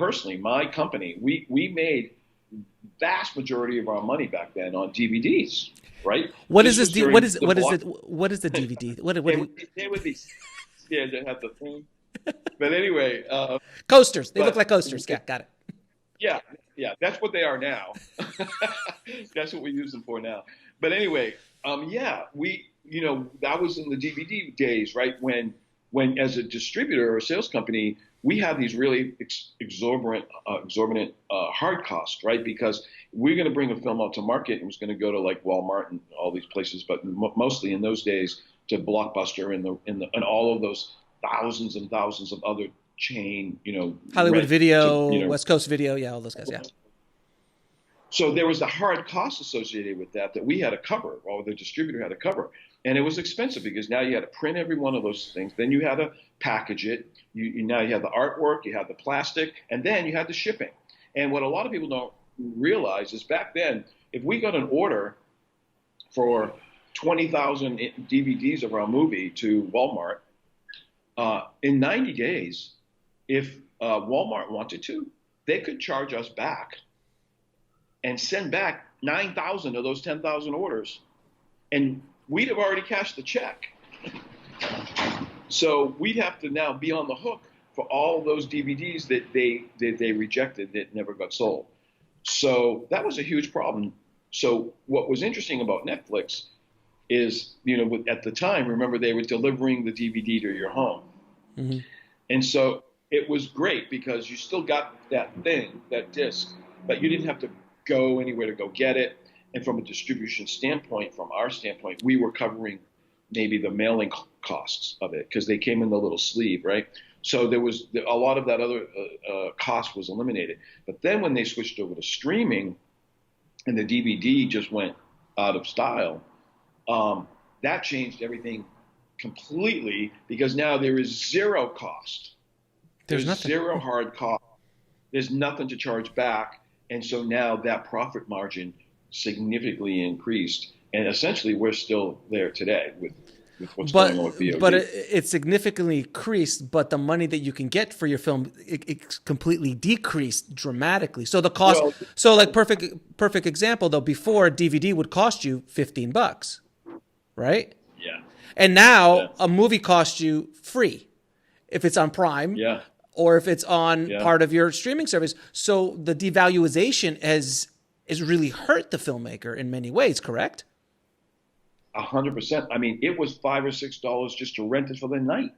personally, my company, we made vast majority of our money back then on DVDs, right? What This is this? was during What is the what is block. it? What is the DVD? What They do would, you, they would be, yeah, they have the thing. But anyway, coasters? They look but like coasters. Yeah, got it. yeah, yeah, that's what they are now. That's what we use them for now. But anyway, yeah, that was in the DVD days, right? When as a distributor or a sales company, we had these really exorbitant hard costs, right? Because we're going to bring a film out to market and it's going to go to like Walmart and all these places, but mostly in those days to Blockbuster and all of those thousands and thousands of other chain, Hollywood rent to, Video, West Coast Video, yeah, all those guys. Yeah. so there was the hard cost associated with that we had to cover, or the distributor had to cover. And it was expensive because now you had to print every one of those things. Then you had to package it. Now you had the artwork, you had the plastic, and then you had the shipping. And what a lot of people don't realize is back then, if we got an order for 20,000 DVDs of our movie to Walmart, in 90 days, if Walmart wanted to, they could charge us back and send back 9,000 of those 10,000 orders, and we'd have already cashed the check. So we'd have to now be on the hook for all those DVDs that they rejected that never got sold. So that was a huge problem. So what was interesting about Netflix is, at the time, remember, they were delivering the DVD to your home. Mm-hmm. And so it was great because you still got that disc, but you didn't have to go anywhere to go get it. And from a distribution standpoint, from our standpoint, we were covering maybe the mailing costs of it because they came in the little sleeve, right? So there was a lot of that other cost was eliminated. But then when they switched over to streaming and the DVD just went out of style, that changed everything completely because now there is zero cost. There's nothing. Zero hard cost. There's nothing to charge back. And so now that profit margin significantly increased. And essentially, we're still there today with what's going on with VOD. But it significantly increased, but the money that you can get for your film, it completely decreased dramatically. So the cost, like perfect example though, before DVD would cost you $15, right? Yeah. And now a movie costs you free if it's on Prime. Yeah. Or if it's on part of your streaming service. So the devaluation has really hurt the filmmaker in many ways, correct? 100%. I mean, it was $5 or $6 just to rent it for the night.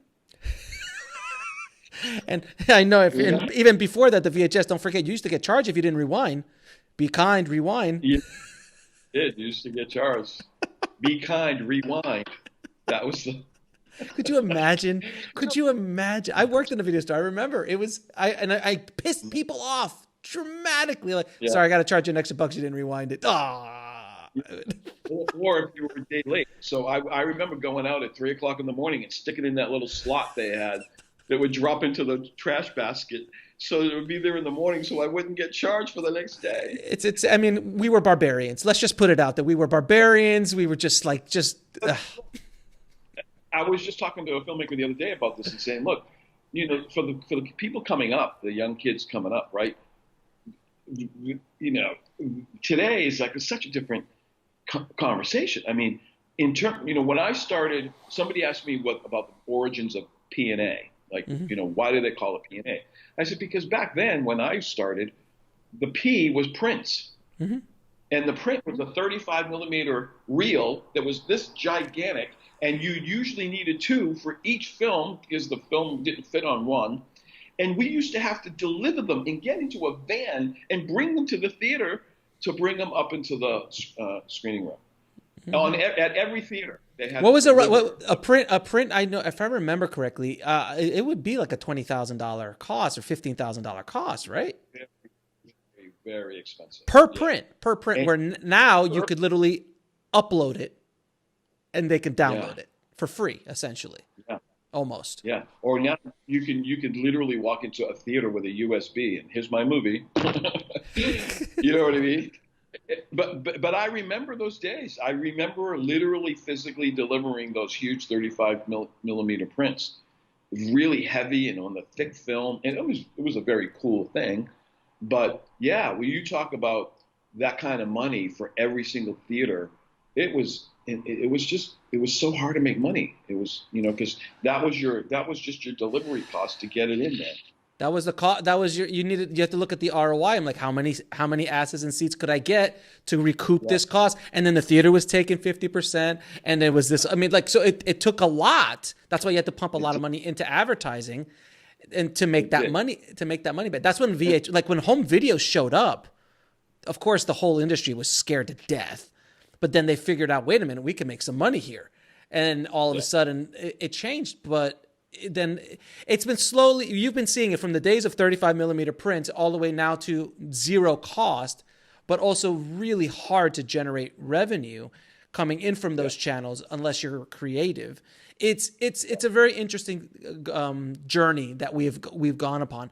And I know even before that, the VHS, don't forget, you used to get charged if you didn't rewind. Be kind, rewind. You did. You used to get charged. Be kind, rewind. That was the... Could you imagine? I worked in a video store. I remember it was, I pissed people off dramatically. Like, sorry, I got to charge you an extra bucks. You didn't rewind it. Or if you were a day late. So I remember going out at 3 o'clock in the morning and sticking in that little slot they had that would drop into the trash basket. So it would be there in the morning so I wouldn't get charged for the next day. I mean, we were barbarians. Let's just put it out that we were barbarians. We were just I was just talking to a filmmaker the other day about this and saying, look, for the people coming up, the young kids coming up, right? Today is like such a different conversation. I mean, when I started, somebody asked me about the origins of P&A. Like, why do they call it P&A? I said, because back then when I started, the P was prints. Mm-hmm. And the print was a 35 millimeter reel that was this gigantic. And you usually needed two for each film because the film didn't fit on one. And we used to have to deliver them and get into a van and bring them to the theater to bring them up into the screening room. Mm-hmm. At every theater. They had a print? I know, if I remember correctly, it would be like a $20,000 cost or $15,000 cost, right? Very, very expensive. Per print. And where now you could literally upload it. And they can download it for free, essentially. Yeah. Almost. Yeah. Or now you can literally walk into a theater with a USB and here's my movie. You know what I mean? But I remember those days. I remember literally physically delivering those huge 35 millimeter prints really heavy and on the thick film, and it was a very cool thing. But yeah, when you talk about that kind of money for every single theater, it was so hard to make money. It was, because that was just your delivery cost to get it in there. That was the cost. That was you have to look at the ROI. I'm like, how many asses and seats could I get to recoup this cost? And then the theater was taking 50%, and there was this. I mean, like, so it took a lot. That's why you had to pump a lot of money into advertising, and to make that money back. That's when like when home video showed up. Of course, the whole industry was scared to death, but then they figured out, wait a minute, we can make some money here, and all of a sudden it changed. But then it's been slowly, you've been seeing it from the days of 35 millimeter print all the way now to zero cost, but also really hard to generate revenue coming in from those channels unless you're creative. It's a very interesting journey that we've gone upon.